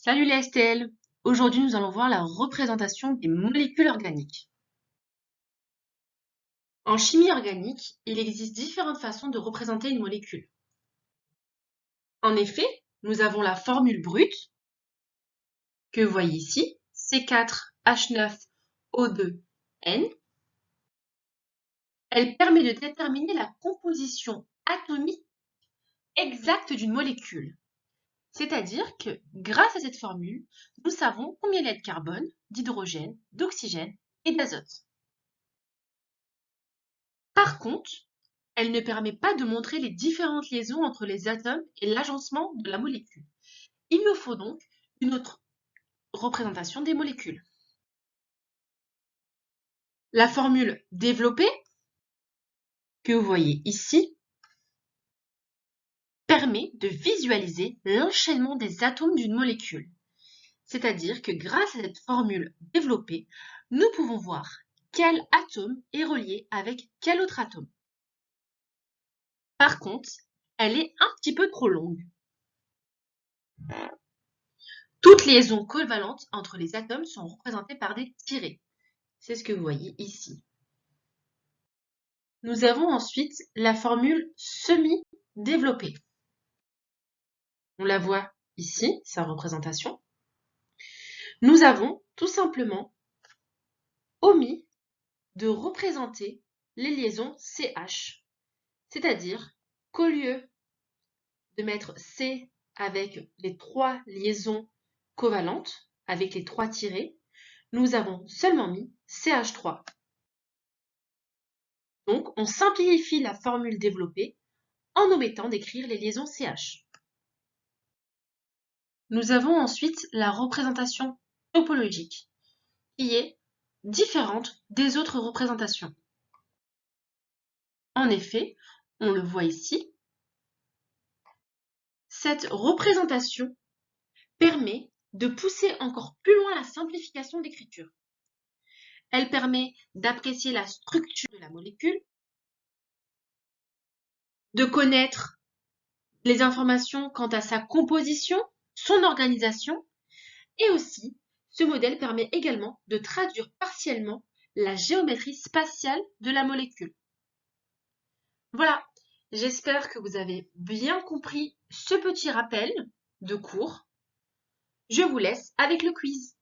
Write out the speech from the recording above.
Salut les STL! Aujourd'hui, nous allons voir la représentation des molécules organiques. En chimie organique, il existe différentes façons de représenter une molécule. En effet, nous avons la formule brute, que vous voyez ici, C4H9O2N. Elle permet de déterminer la composition atomique exacte d'une molécule. C'est-à-dire que, grâce à cette formule, nous savons combien il y a de carbone, d'hydrogène, d'oxygène et d'azote. Par contre, elle ne permet pas de montrer les différentes liaisons entre les atomes et l'agencement de la molécule. Il nous faut donc une autre représentation des molécules. La formule développée, que vous voyez ici, permet de visualiser l'enchaînement des atomes d'une molécule. C'est-à-dire que grâce à cette formule développée, nous pouvons voir quel atome est relié avec quel autre atome. Par contre, elle est un petit peu trop longue. Toutes les liaisons covalentes entre les atomes sont représentées par des tirets. C'est ce que vous voyez ici. Nous avons ensuite la formule semi-développée. On la voit ici, sa représentation. Nous avons tout simplement omis de représenter les liaisons CH. C'est-à-dire qu'au lieu de mettre C avec les 3 liaisons covalentes, avec les 3 tirets, nous avons seulement mis CH3. Donc, on simplifie la formule développée en omettant d'écrire les liaisons CH. Nous avons ensuite la représentation topologique, qui est différente des autres représentations. En effet, on le voit ici, cette représentation permet de pousser encore plus loin la simplification d'écriture. Elle permet d'apprécier la structure de la molécule, de connaître les informations quant à sa composition, son organisation, et aussi, ce modèle permet également de traduire partiellement la géométrie spatiale de la molécule. Voilà, j'espère que vous avez bien compris ce petit rappel de cours. Je vous laisse avec le quiz.